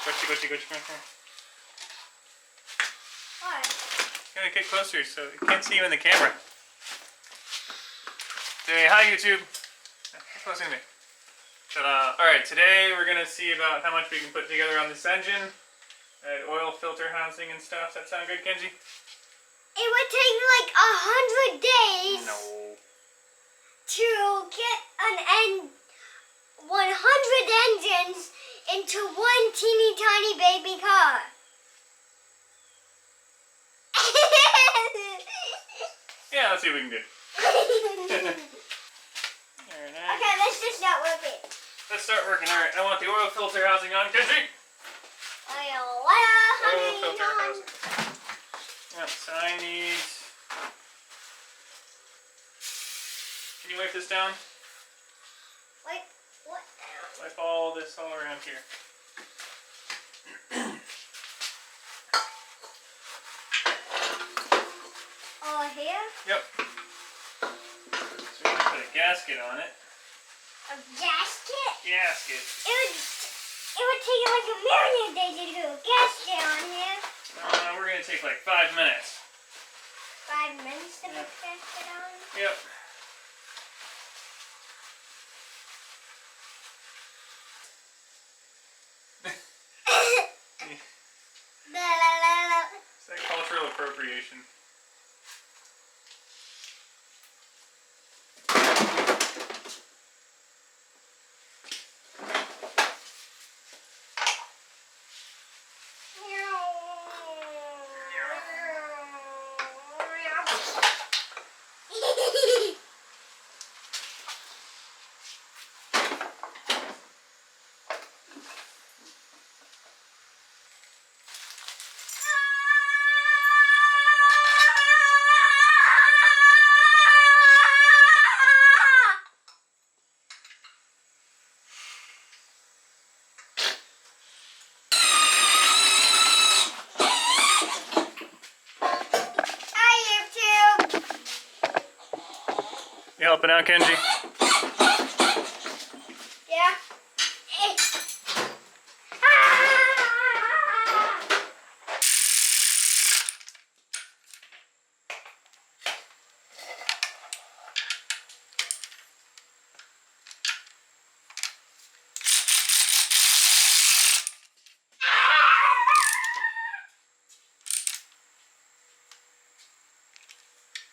Gucci, come here. What? Gotta get closer so you can't see you in the camera. Say hi, YouTube. Get closer to me. Ta-da. Alright, today we're gonna see about how much we can put together on this engine. Oil filter housing and stuff. Does that sound good, Kenji? It would take like 100 days. No. To get 100 engines into one teeny tiny baby car. Yeah, let's see what we can do. Okay, let's just start working. Let's start working. Alright, I want the oil filter housing on, Kenji. Oil filter housing. Yep, so I need... Can you wipe this down? Wipe what down? Wipe all this all around here. All here? Yep. So we're going to put a gasket on it. A gasket? Gasket. It would take like a million days to do a gasket on here. We're going to take like 5 minutes. 5 minutes to put a gasket on? Yep. Is that cultural appropriation? You helping out, Kenji? Yeah.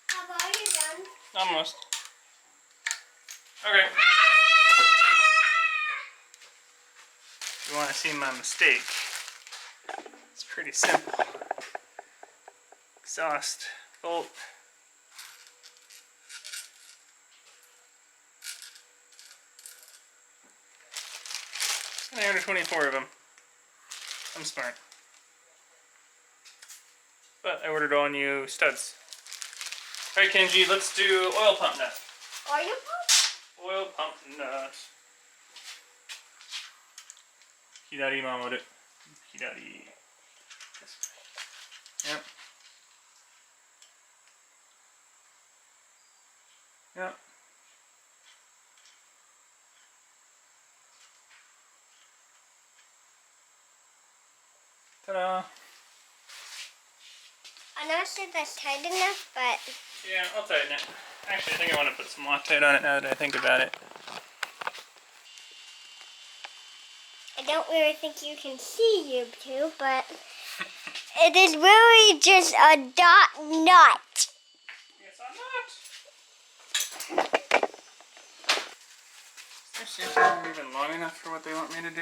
Papa, are you done? Almost. Okay. You want to see my mistake? It's pretty simple. Exhaust bolt. 924 of them. I'm smart. But I ordered all new studs. Alright, Kenji, let's do oil pump nut. Oil pump? Oil pump nut. Hidari mamoru. Hidari. This way. Yep. Yep. Ta-da! I'm not sure that's tight enough, but... Yeah, I'll tighten it. Actually, I think I want to put some Loctite on it now that I think about it. I don't really think you can see YouTube, but it is really just a dot nut. Yes, I'm not. Is their sample even long enough for what they want me to do?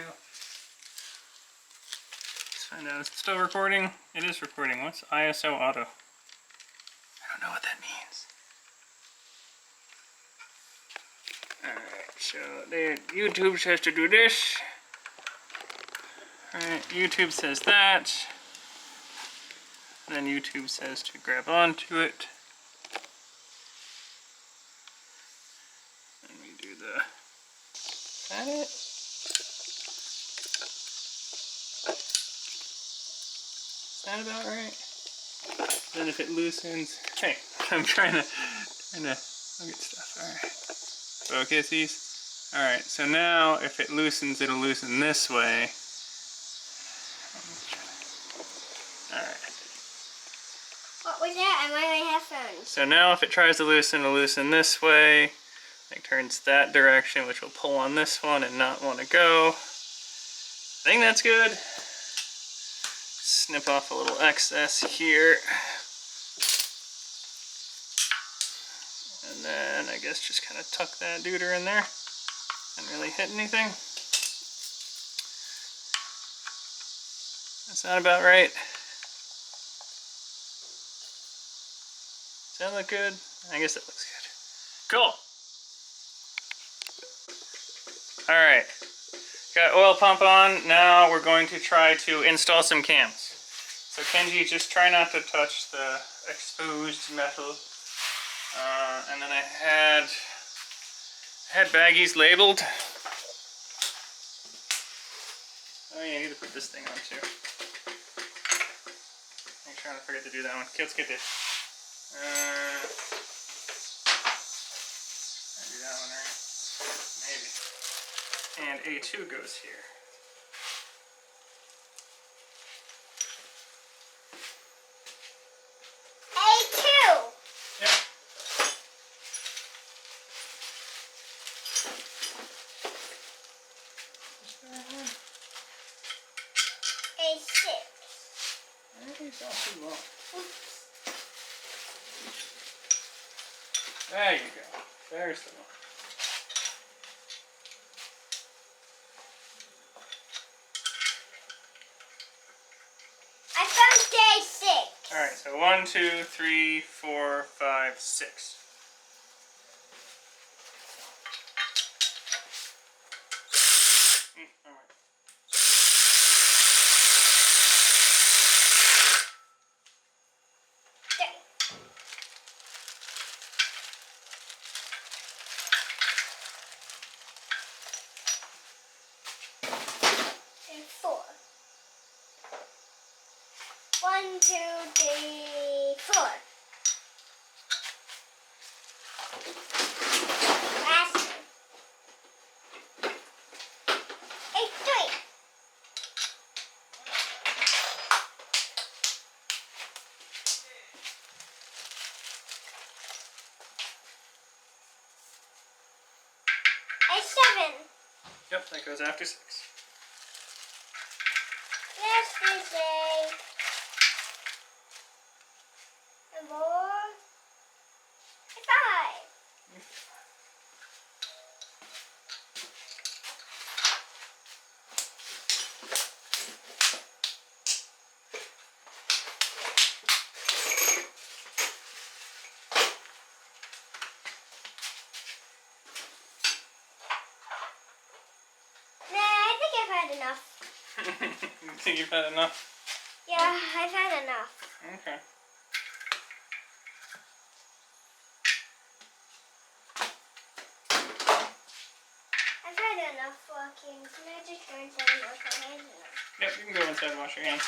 Let's find out. Is it still recording? It is recording. What's ISO auto? I don't know what that means. Alright, so there, YouTube says to do this. Alright, YouTube says that. And then YouTube says to grab onto it. And we do the... Is that it? Is that about right? Then if it loosens... Hey, I'm trying to look at stuff. Alright. Focus these. Alright, so now if it loosens, it'll loosen this way. was that? I'm wearing my headphones. So now if it tries to loosen, it'll loosen this way. It turns that direction, which will pull on this one and not want to go. I think that's good. Snip off a little excess here. And then I guess just kind of tuck that duder in there. Didn't really hit anything. That's not about right. Does that look good? I guess that looks good. Cool. Alright. Got oil pump on. Now we're going to try to install some cams. So Kenji, just try not to touch the exposed metal. And then I had baggies labeled. Oh yeah, I need to put this thing on too. I'm trying to forget to do that one. Okay, let's get this. I do that one right? Maybe. And A2 goes here. A2. Yep. A6. Maybe it's not too long. There you go. There's the one. I found A6. Alright, so 1, 2, 3, 4, 5, 6. Alright. And 4. 1, 2, 3, 4. Last one. A3. A7. Yep, that goes after 6. This is a 4. A 5. Nah, I think I've had enough. You think you've had enough? Yeah, I've had enough. Okay. I've had enough walking. Can I just go inside and wash my hands now? Yep, you can go inside and wash your hands.